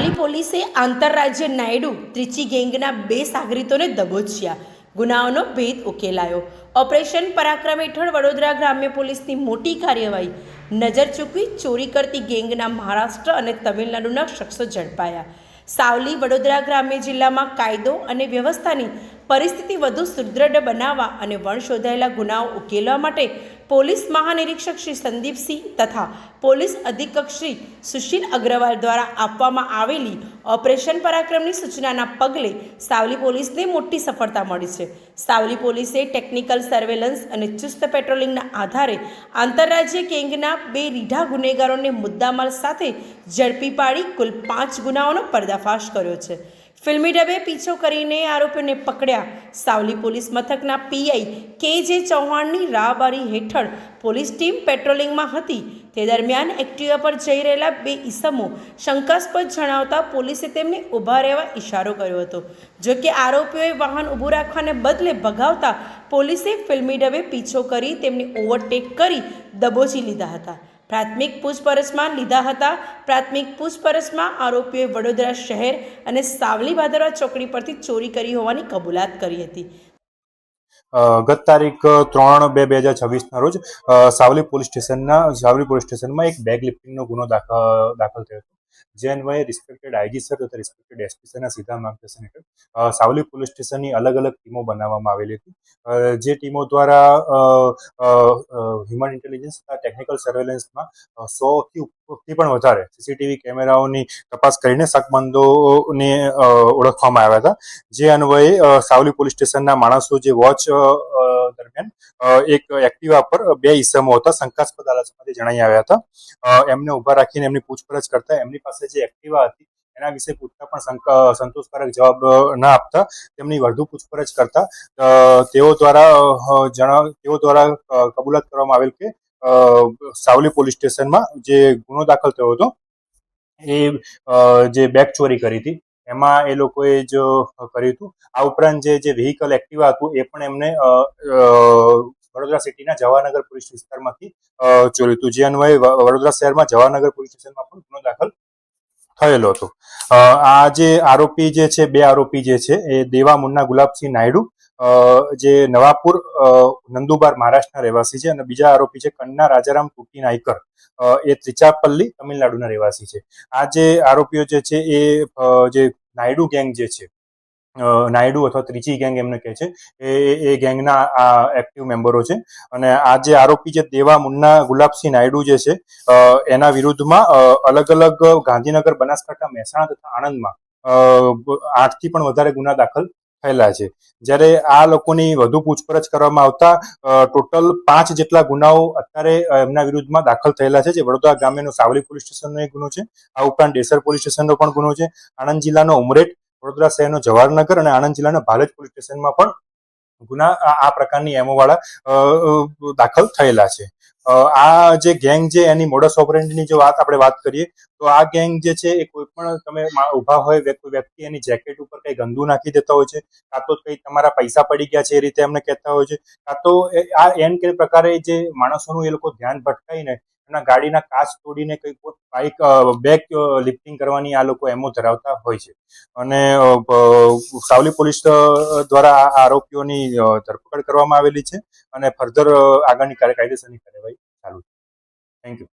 સાવલી પોલીસે આંતરરાજ્ય નાયડુ ત્રિચી ગેંગના 2 સાગરીતોને દબોચ્યા. ગુનાઓનો ભેદ ઉકેલાયો. ઓપરેશન પરાક્રમ હેઠળ વડોદરા ગ્રામ્ય પોલીસની મોટી કાર્યવાહી. નજર ચૂકવી ચોરી કરતી ગેંગના મહારાષ્ટ્ર અને તમિલનાડુના શખ્સો ઝડપાયા. સાવલી વડોદરા ગ્રામ્ય જિલ્લામાં કાયદો અને વ્યવસ્થાની પરિસ્થિતિ વધુ સુદૃઢ બનાવવા અને વણશોધાયેલા ગુનાઓ ઉકેલવા માટે પોલીસ મહાનિરીક્ષક શ્રી સંદીપસિંહ તથા પોલીસ અધિક્ષક શ્રી સુશીલ અગ્રવાલ દ્વારા આપવામાં આવેલી ઓપરેશન પરાક્રમની સૂચનાના પગલે સાવલી પોલીસને મોટી સફળતા મળી છે. સાવલી પોલીસે ટેકનિકલ સર્વેલન્સ અને ચુસ્ત પેટ્રોલિંગના આધારે આંતરરાજ્ય ગેંગના 2 રીઢા ગુનેગારોને મુદ્દામાલ સાથે ઝડપી પાડી કુલ 5 ગુનાઓનો પર્દાફાશ કર્યો છે. ફિલ્મી ઢબે પીછો કરીને આરોપીઓને પકડ્યા. સાવલી પોલીસ મથકના પીઆઈ કે.જે. ચૌહાણની રાહબારી હેઠળ પોલીસ ટીમ પેટ્રોલિંગમાં હતી. તે દરમિયાન એક્ટિવા પર જઈ રહેલા 2 ઈસમો શંકાસ્પદ જણાવતા પોલીસે તેમને ઊભા રહેવા ઇશારો કર્યો હતો. જો કે આરોપીઓએ વાહન ઊભું રાખવાને બદલે ભગાવતા પોલીસે ફિલ્મી ઢબે પીછો કરી તેમને ઓવરટેક કરી દબોચી લીધા હતા. પ્રાથમિક પૂછપરછમાં આરોપીઓએ વડોદરા શહેર અને સાવલી ભાદરવા ચોકડી પરથી ચોરી કરી હોવાની કબૂલાત કરી હતી. ગત તારીખ 3/2/2026 રોજ સાવલી પોલીસ સ્ટેશનમાં એક બેગ લિફ્ટિંગનો ગુનો દાખલ થયો હતો. જે અન્વયે રિસ્પેક્ટેડ આઈજી સર તથા રિસ્પેક્ટેડ એસપી સરના સીધા માર્ગદર્શન હેઠળ સાવલી પોલીસ સ્ટેશનની અલગ અલગ ટીમો બનાવવામાં આવેલી હતી. જે ટીમો દ્વારા હ્યુમન ઇન્ટેલિજન્સ તથા ટેકનિકલ સર્વેલન્સમાં 100થી પણ વધારે સીસીટીવી કેમેરાઓની તપાસ કરીને શકમંદોને ઓળખવામાં આવ્યા હતા. જે અન્વયે સાવલી પોલીસ સ્ટેશનના માણસો જે વોચ દરમિયાન એક એક્ટિવા પર 2 ઈસમો હતા શંકાસ્પદ હાલતમાં જણાઈ આવ્યા હતા. એમને ઉભા રાખીને એમની પૂછપરછ કરતા એમની પાસે જે એક્ટિવા હતી એના વિશે પૂછતા પણ સંતોષકારક જવાબ ન આપતા તેમની વધુ પૂછપરછ કરતા તેઓ દ્વારા કબૂલાત કરવામાં આવેલ કે સાવલી પોલીસ સ્ટેશનમાં જે ગુનો દાખલ થયો હતો એ જે બેગ ચોરી કરી હતી એમાં એ લોકોએ જ કર્યું હતું. આ ઉપરાંત જે વ્હીકલ એક્ટિવા હતું એ પણ એમને વડોદરા સિટીના જવાહરનગર પોલીસ વિસ્તારમાંથી ચોર્યું હતું. જે અન્વયે વડોદરા શહેરમાં જવાહરનગર પોલીસ સ્ટેશનમાં પણ ગુનો દાખલ થયેલો હતો. આ જે આરોપી જે છે 2 આરોપી જે છે એ દેવા મુન્ના ગુલાબસિંહ નાયડુ જે નવાપુર નંદુબાર મહારાષ્ટ્રના રહેવાસી છે અને બીજા આરોપી છે કન્ના રાજારામ ટુટી નાયકર એ ત્રિચાપલ્લી તમિલનાડુના રહેવાસી છે. આ જે આરોપીઓ જે છે એ જે નાયડુ ગેંગ જે છે નાયડુ અથવા ત્રિચી ગેંગ એમને કહે છે એ ગેંગના આ એક્ટિવ મેમ્બરો છે. અને આ જે આરોપી છે દેવા મુન્ના ગુલાબસિંહ નાયડુ જે છે એના વિરુદ્ધમાં અલગ અલગ ગાંધીનગર, બનાસકાંઠા, મહેસાણા તથા આણંદમાં 8થી પણ વધારે ગુના દાખલ થયેલા છે. જ્યારે આ લોકોની વધુ પૂછપરછ કરવામાં આવતા ટોટલ 5 જેટલા ગુનાઓ અત્યારે એમના વિરુદ્ધમાં દાખલ થયેલા છે. જે વડોદરા ગ્રામ્યનો સાવલી પોલીસ સ્ટેશનનો એક ગુનો છે. આ ઉપરાંત ડેસર પોલીસ સ્ટેશનનો પણ ગુનો છે. આણંદ જિલ્લાનો ઉમરેઠ, વડોદરા શહેરનો જવાહરનગર અને આણંદ જિલ્લાના ભાલજ પોલીસ સ્ટેશનમાં પણ ગુના આ પ્રકારની એમઓ વાળા દાખલ થયેલા છે. આ જે ગેંગ છે એની મોડસ ઓપરેન્ડીની જો આપણે વાત કરીએ તો આ ગેંગ જે છે એ કોઈ પણ તમે ઉભા હોય કોઈ વ્યક્તિ એની જેકેટ ઉપર કઈ ગંદુ નાખી દેતા હોય છે, કાં તો કઈ તમારા પૈસા પડી ગયા છે એ રીતે એમને કહેતા હોય છે, કાં તો આ એન કે પ્રકારે જે માણસોનું એ લોકો ધ્યાન ભટકાઈને એમના ગાડીના કાચ તોડીને કઈ બાઇક બેગ લિફ્ટિંગ કરવાની આ લોકો એમો ધરાવતા હોય છે. અને સાવલી પોલીસ દ્વારા આ આરોપીઓની ધરપકડ કરવામાં આવેલી છે અને ફર્ધર આગળની કાયદેસરની કાર્યવાહી ચાલુ છે. Thank you.